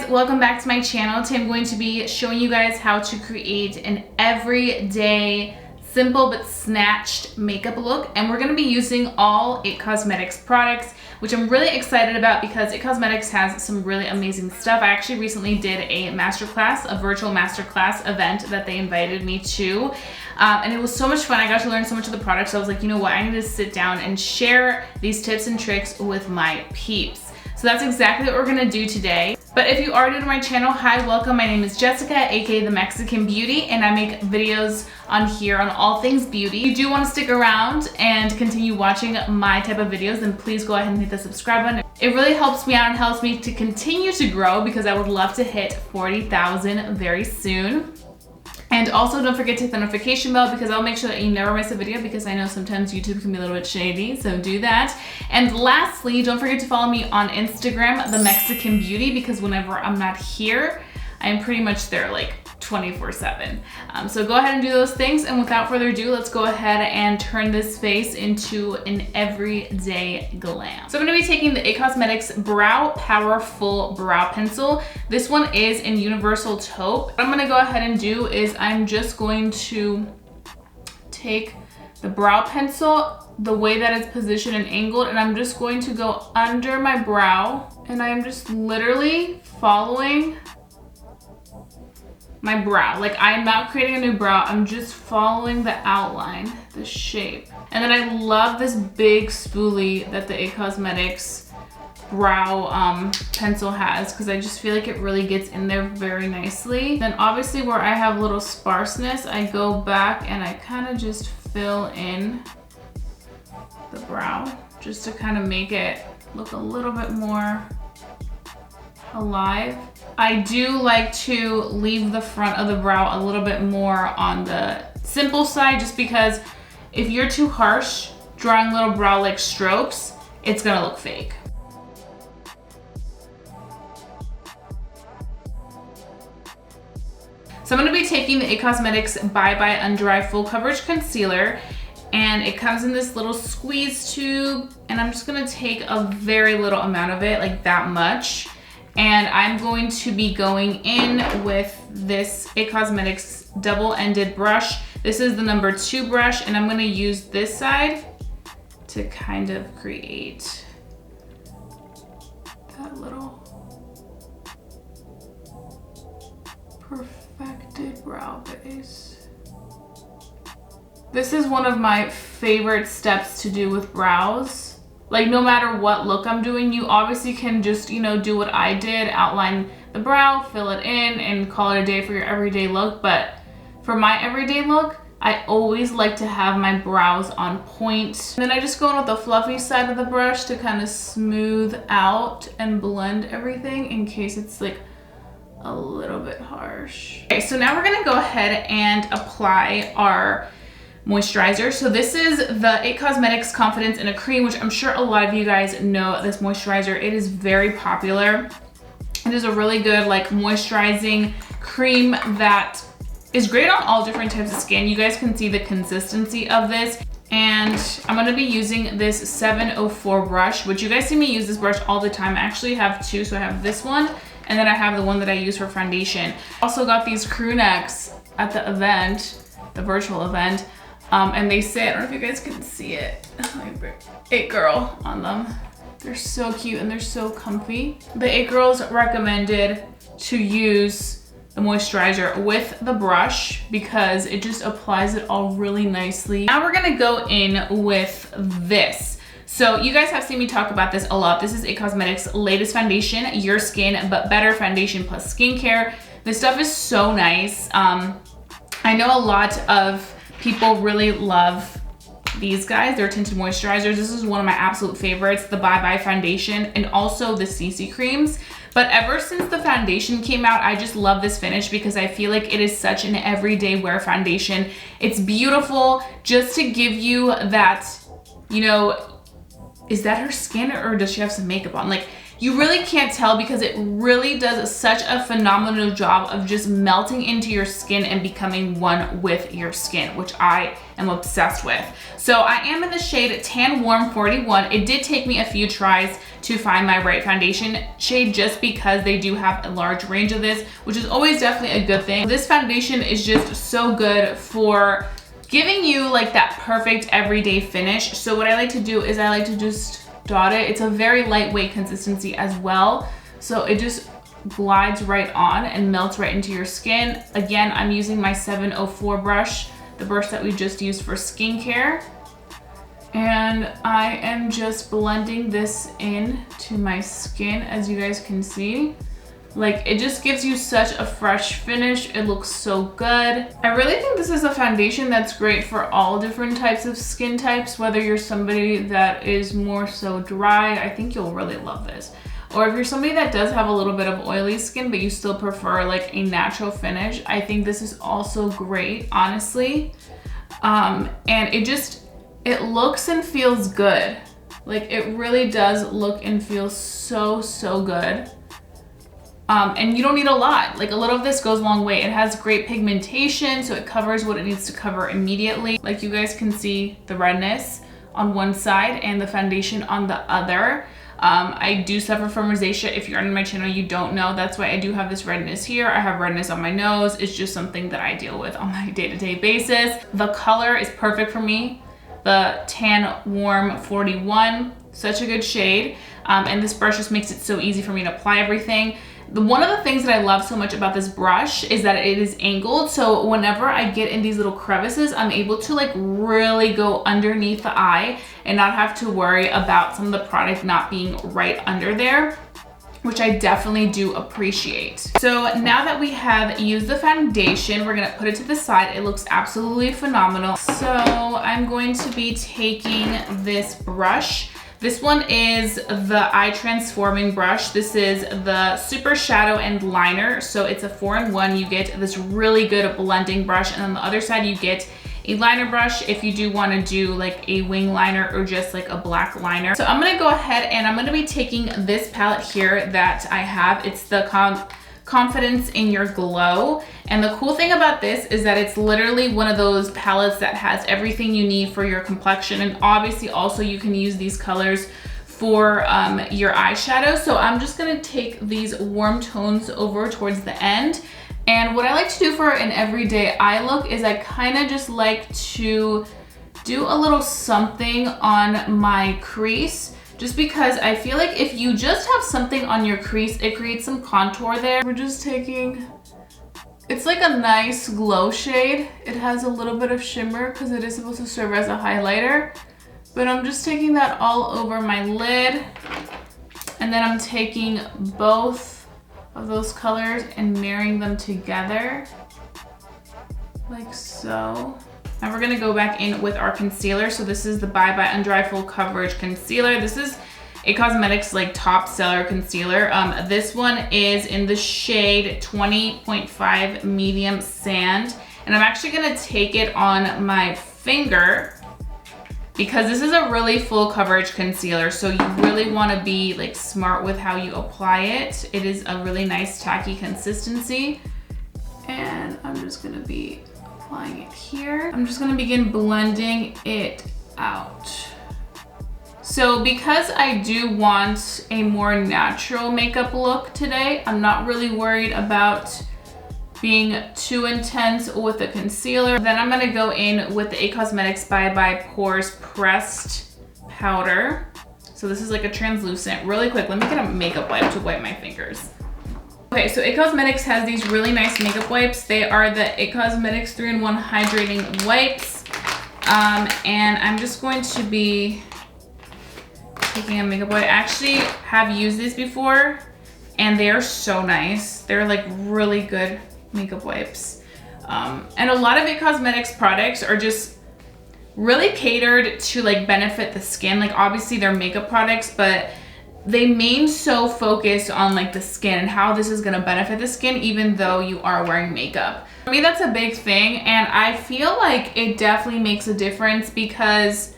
guys, welcome back to my channel. Today I'm going to be showing you guys how to create an everyday simple but snatched makeup look, and we're going to be using all IT Cosmetics products, which I'm really excited about because IT Cosmetics has some really amazing stuff. I actually recently did a masterclass, a virtual masterclass event that they invited me to, and it was so much fun. I got to learn so much of the products, so I was like, you know what, I need to sit down and share these tips and tricks with my peeps. So that's exactly what we're gonna do today. But if you are new to my channel, hi, welcome. My name is Jessica, aka The Mexican Beauty, and I make videos on here on all things beauty. If you do want to stick around and continue watching my type of videos, then please go ahead and hit the subscribe button. It really helps me out and helps me to continue to grow because I would love to hit 40,000 very soon. And also don't forget to hit the notification bell because I'll make sure that you never miss a video, because I know sometimes YouTube can be a little bit shady, so do that. And lastly, don't forget to follow me on Instagram, The Mexican Beauty, because whenever I'm not here, I'm pretty much there like 24/7. So go ahead and do those things, and without further ado, let's go ahead and turn this face into an everyday glam. So I'm going to be taking the IT Cosmetics Brow Powerful Brow Pencil. This one is in Universal Taupe. What I'm going to go ahead and do is I'm just going to take the brow pencil the way that it's positioned and angled, and I'm just going to go under my brow, and I'm just literally following my brow. Like, I'm not creating a new brow, I'm just following the outline, the shape. And then I love this big spoolie that the IT Cosmetics brow pencil has, because I just feel like it really gets in there very nicely. Then obviously where I have a little sparseness, I go back and I kind of just fill in the brow just to kind of make it look a little bit more alive. I do like to leave the front of the brow a little bit more on the simple side, just because if you're too harsh drawing little brow like strokes, it's gonna look fake. So I'm gonna be taking the IT Cosmetics Bye Bye Under Eye Full Coverage Concealer, and it comes in this little squeeze tube, and I'm just gonna take a very little amount of it, like that much. And I'm going to be going in with this IT Cosmetics double-ended brush. This is the number 2 brush, and I'm gonna use this side to kind of create that little perfected brow base. This is one of my favorite steps to do with brows. Like, no matter what look I'm doing, you obviously can just, you know, do what I did, outline the brow, fill it in, and call it a day for your everyday look. But for my everyday look, I always like to have my brows on point. And then I just go in with the fluffy side of the brush to kind of smooth out and blend everything in case it's like a little bit harsh. Okay, so now we're gonna go ahead and apply our moisturizer. So this is the IT Cosmetics Confidence in a Cream, which I'm sure a lot of you guys know this moisturizer. It is very popular. It is a really good like moisturizing cream that is great on all different types of skin. You guys can see the consistency of this. And I'm gonna be using this 704 brush, which you guys see me use this brush all the time. I actually have two, so I have this one, and then I have the one that I use for foundation. Also got these crew necks at the event, the virtual event. And they say, I don't know if you guys can see it, It Girl on them. They're so cute and they're so comfy. The It Girls recommended to use the moisturizer with the brush because it just applies it all really nicely. Now we're gonna go in with this. So you guys have seen me talk about this a lot. This is IT Cosmetics' latest foundation, Your Skin But Better Foundation Plus Skincare. This stuff is so nice. I know a lot of people really love these guys. They're tinted moisturizers. This is one of my absolute favorites, the Bye Bye foundation and also the CC creams. But ever since the foundation came out, I just love this finish because I feel like it is such an everyday wear foundation. It's beautiful just to give you that, you know, is that her skin or does she have some makeup on? Like, you really can't tell because it really does such a phenomenal job of just melting into your skin and becoming one with your skin, which I am obsessed with. So I am in the shade Tan Warm 41. It did take me a few tries to find my right foundation shade just because they do have a large range of this, which is always definitely a good thing. This foundation is just so good for giving you like that perfect everyday finish. So what I like to do is I like to just dot it. It's a very lightweight consistency as well. So it just glides right on and melts right into your skin. Again, I'm using my 704 brush, the brush that we just used for skincare. And I am just blending this in to my skin, as you guys can see. Like, it just gives you such a fresh finish. It looks so good. I really think this is a foundation that's great for all different types of skin types, whether you're somebody that is more so dry, I think you'll really love this. Or if you're somebody that does have a little bit of oily skin, but you still prefer like a natural finish, I think this is also great, honestly. And it looks and feels good. Like, it really does look and feel so, so good. And you don't need a lot. Like, a little of this goes a long way. It has great pigmentation, so it covers what it needs to cover immediately. Like, you guys can see the redness on one side and the foundation on the other. I do suffer from rosacea. If you're on my channel, you don't know. That's why I do have this redness here. I have redness on my nose. It's just something that I deal with on my day-to-day basis. The color is perfect for me. The Tan Warm 41, such a good shade. And this brush just makes it so easy for me to apply everything. One of the things that I love so much about this brush is that it is angled. So whenever I get in these little crevices, I'm able to like really go underneath the eye and not have to worry about some of the product not being right under there, which I definitely do appreciate. So now that we have used the foundation, we're gonna put it to the side. It looks absolutely phenomenal. So I'm going to be taking this brush. This one is the Eye Transforming brush. This is the Super Shadow and Liner. So it's a 4-in-1. You get this really good blending brush, and on the other side you get a liner brush if you do want to do like a wing liner or just like a black liner. So I'm gonna go ahead and I'm gonna be taking this palette here that I have. It's the Confidence in Your Glow. And the cool thing about this is that it's literally one of those palettes that has everything you need for your complexion. And obviously also you can use these colors for your eyeshadow. So I'm just gonna take these warm tones over towards the end. And what I like to do for an everyday eye look is I kind of just like to do a little something on my crease, just because I feel like if you just have something on your crease, it creates some contour there. We're just taking, it's like a nice glow shade. It has a little bit of shimmer because it is supposed to serve as a highlighter, but I'm just taking that all over my lid. And then I'm taking both of those colors and marrying them together like so. Now we're gonna go back in with our concealer. So this is the Bye Bye Under Eye Full Coverage Concealer. This is a Cosmetics like top seller concealer. This one is in the shade 20.5 Medium Sand. And I'm actually gonna take it on my finger because this is a really full coverage concealer. So you really wanna be like smart with how you apply it. It is a really nice tacky consistency. And I'm just gonna be applying it here. I'm just gonna begin blending it out. So because I do want a more natural makeup look today, I'm not really worried about being too intense with the concealer. Then I'm gonna go in with the IT Cosmetics Bye Bye Pores Pressed Powder. So this is like a translucent. Really quick, let me get a makeup wipe to wipe my fingers. Okay, so IT Cosmetics has these really nice makeup wipes. They are the IT Cosmetics 3-in-1 Hydrating Wipes. And I'm just going to be taking a makeup wipe. I actually have used these before and they are so nice. They're like really good makeup wipes. And a lot of IT Cosmetics products are just really catered to like benefit the skin. Like obviously they're makeup products, but they main so focus on like the skin and how this is gonna benefit the skin even though you are wearing makeup. For me, that's a big thing, and I feel like it definitely makes a difference because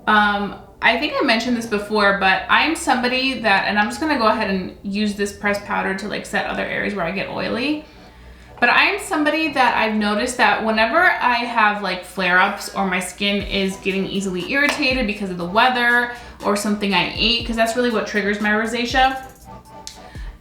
I I think I mentioned this before, but I'm somebody that, and I'm just gonna go ahead and use this pressed powder to like set other areas where I get oily. But I'm somebody that I've noticed that whenever I have like flare-ups or my skin is getting easily irritated because of the weather or something I ate, because that's really what triggers my rosacea.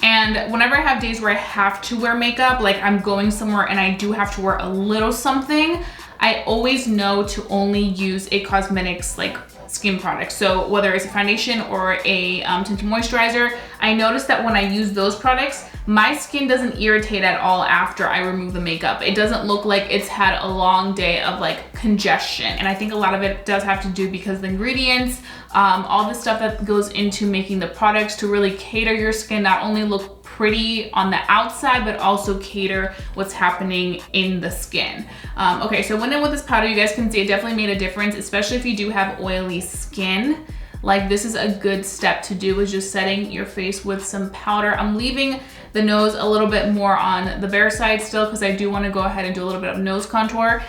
And whenever I have days where I have to wear makeup, like I'm going somewhere and I do have to wear a little something, I always know to only use a cosmetics like skin product. So whether it's a foundation or a tinted moisturizer, I notice that when I use those products, my skin doesn't irritate at all after I remove the makeup. It doesn't look like it's had a long day of like congestion. And I think a lot of it does have to do because the ingredients, all the stuff that goes into making the products to really cater your skin, not only look pretty on the outside, but also cater what's happening in the skin. Okay, so went in with this powder. You guys can see it definitely made a difference, especially if you do have oily skin. Like this is a good step to do, is just setting your face with some powder. I'm leaving the nose a little bit more on the bare side still because I do want to go ahead and do a little bit of nose contour.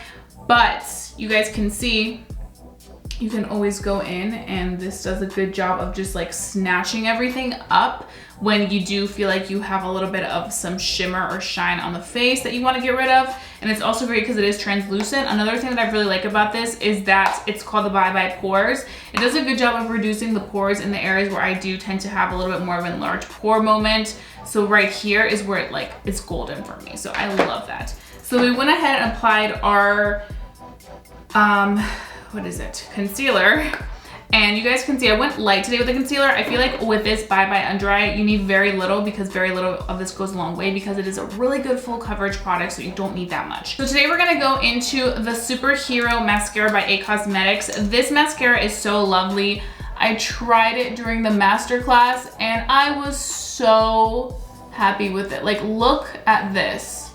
But you guys can see, you can always go in and this does a good job of just like snatching everything up when you do feel like you have a little bit of some shimmer or shine on the face that you want to get rid of. And it's also great because it is translucent. Another thing that I really like about this is that it's called the Bye Bye Pores. It does a good job of reducing the pores in the areas where I do tend to have a little bit more of an enlarged pore moment. So right here is where it like it's golden for me. So I love that. So we went ahead and applied our what is it? Concealer. And you guys can see I went light today with the concealer. I feel like with this Bye Bye Under Eye, you need very little because very little of this goes a long way because it is a really good full coverage product, so you don't need that much. So today we're gonna go into the Superhero Mascara by It Cosmetics. This mascara is so lovely. I tried it during the masterclass and I was so happy with it. Like, look at this.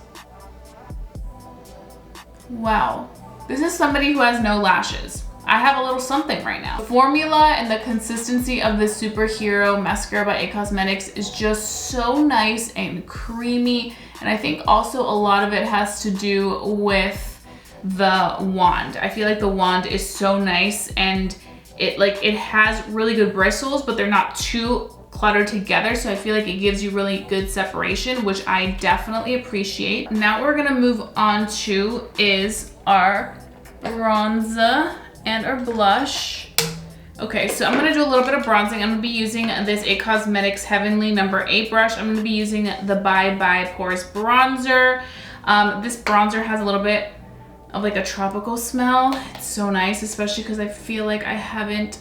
Wow. This is somebody who has no lashes. I have a little something right now. The formula and the consistency of the Superhero Mascara by It Cosmetics is just so nice and creamy. And I think also a lot of it has to do with the wand. I feel like the wand is so nice and it has really good bristles, but they're not too cluttered together. So I feel like it gives you really good separation, which I definitely appreciate. Now what we're gonna move on to is our bronzer and our blush. Okay, so I'm gonna do a little bit of bronzing. I'm gonna be using this It Cosmetics Heavenly No. 8 brush. I'm gonna be using the Bye Bye Pores bronzer. This bronzer has a little bit of like a tropical smell. It's so nice, especially because I feel like I haven't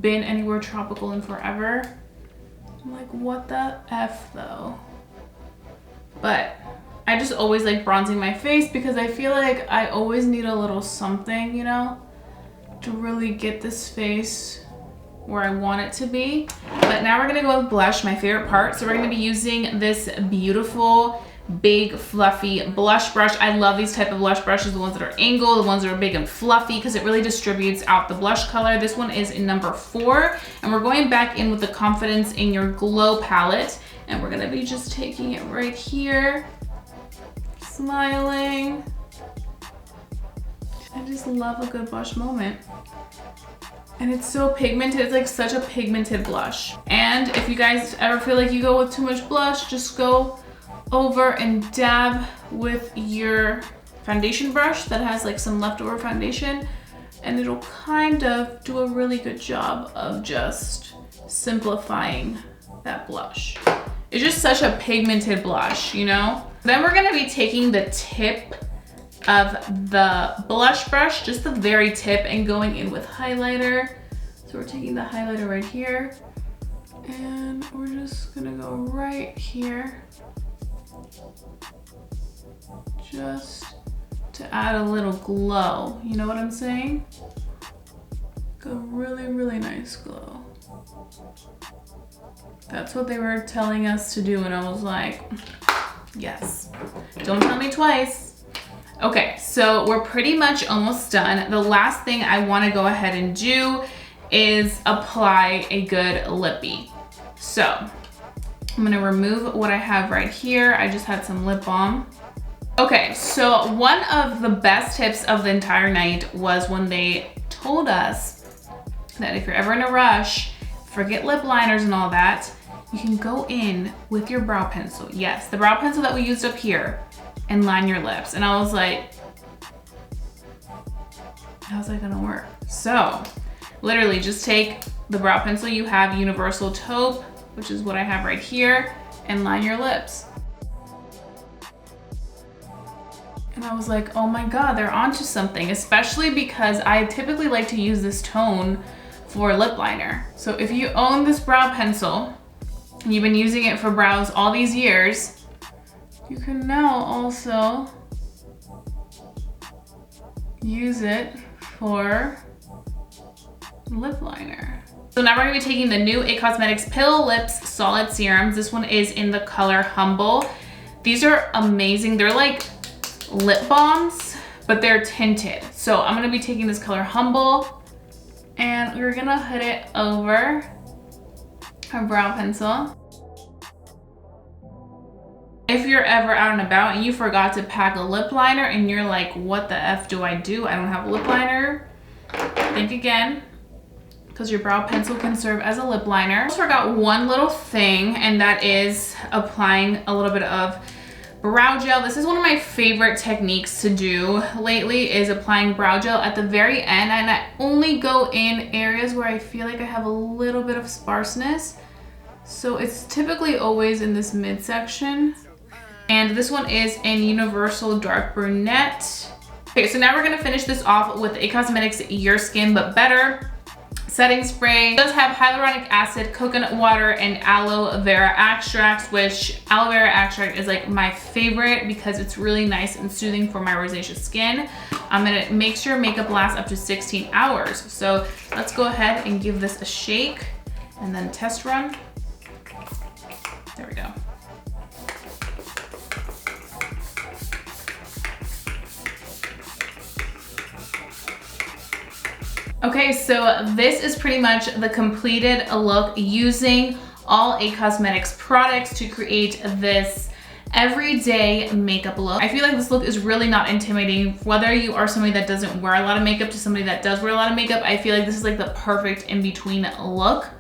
been anywhere tropical in forever. I'm like, what the F though? But I just always like bronzing my face because I feel like I always need a little something, you know, to really get this face where I want it to be. But now we're gonna go with blush, my favorite part. So we're gonna be using this beautiful, big, fluffy blush brush. I love these type of blush brushes, the ones that are angled, the ones that are big and fluffy, because it really distributes out the blush color. This one is in number 4, and we're going back in with the Confidence in Your Glow palette, and we're gonna be just taking it right here, smiling. I just love a good blush moment. And it's so pigmented, it's like such a pigmented blush. And if you guys ever feel like you go with too much blush, just go over and dab with your foundation brush that has like some leftover foundation, and it'll kind of do a really good job of just simplifying that blush. It's just such a pigmented blush, you know? Then we're gonna be taking the tip of the blush brush, just the very tip, and going in with highlighter. So we're taking the highlighter right here, and we're just gonna go right here, just to add a little glow. You know what I'm saying? Like a really, really nice glow. That's what they were telling us to do, and I was like, yes. Don't tell me twice. Okay, so we're pretty much almost done. The last thing I want to go ahead and do is apply a good lippy. So I'm gonna remove what I have right here. I just had some lip balm. Okay, so one of the best tips of the entire night was when they told us that if you're ever in a rush, forget lip liners and all that, you can go in with your brow pencil. Yes, the brow pencil that we used up here, and line your lips. And I was like, how's that gonna work? So literally just take the brow pencil you have, Universal Taupe, which is what I have right here, and line your lips. And I was like, oh my God, they're onto something, especially because I typically like to use this tone for lip liner. So if you own this brow pencil and you've been using it for brows all these years, you can now also use it for lip liner. So now we're gonna be taking the new IT Cosmetics Pill Lips Solid Serums. This one is in the color Humble. These are amazing. They're like lip balms, but they're tinted. So I'm gonna be taking this color Humble, and we're gonna put it over our brow pencil. If you're ever out and about and you forgot to pack a lip liner and you're like, what the F do? I don't have a lip liner. Think again, because your brow pencil can serve as a lip liner. I just forgot one little thing, and that is applying a little bit of brow gel. This is one of my favorite techniques to do lately, is applying brow gel at the very end, and I only go in areas where I feel like I have a little bit of sparseness. So it's typically always in this midsection. And this one is in Universal Dark Brunette. Okay, so now we're gonna finish this off with IT Cosmetics Your Skin But Better setting spray. It does have hyaluronic acid, coconut water, and aloe vera extracts, which aloe vera extract is like my favorite because it's really nice and soothing for my rosacea skin. I'm gonna make sure makeup lasts up to 16 hours. So let's go ahead and give this a shake and then test run. There we go. Okay, so this is pretty much the completed look using all IT Cosmetics products to create this everyday makeup look. I feel like this look is really not intimidating. Whether you are somebody that doesn't wear a lot of makeup to somebody that does wear a lot of makeup, I feel like this is like the perfect in-between look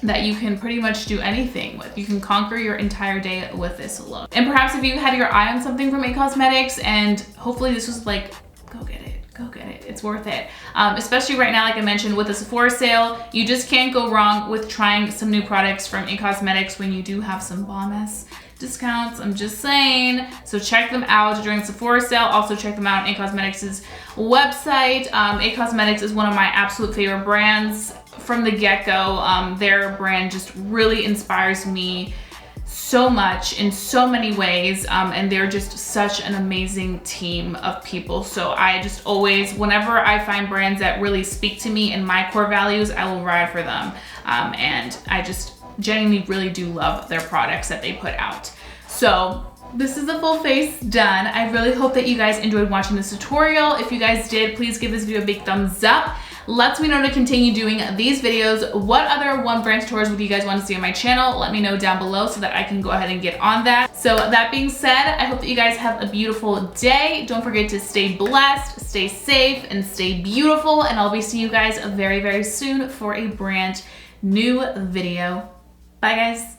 that you can pretty much do anything with. You can conquer your entire day with this look. And perhaps if you had your eye on something from IT Cosmetics and hopefully this was like, go get it. Go get it, it's worth it. Especially right now, like I mentioned, with the Sephora sale, you just can't go wrong with trying some new products from IT Cosmetics when you do have some bomb-ass discounts, I'm just saying. So check them out during Sephora sale. Also check them out on IT Cosmetics' website. IT Cosmetics is one of my absolute favorite brands from the get-go. Their brand just really inspires me so much in so many ways, and they're just such an amazing team of people. So I just always, whenever I find brands that really speak to me and my core values, I will ride for them. And I just genuinely really do love their products that they put out. So this is the full face done. I really hope that you guys enjoyed watching this tutorial. If you guys did, please give this video a big thumbs up. Lets me know to continue doing these videos. What other one brand tutorials would you guys want to see on my channel? Let me know down below so that I can go ahead and get on that. So that being said, I hope that you guys have a beautiful day. Don't forget to stay blessed, stay safe, and stay beautiful. And I'll be seeing you guys very, very soon for a brand new video. Bye guys.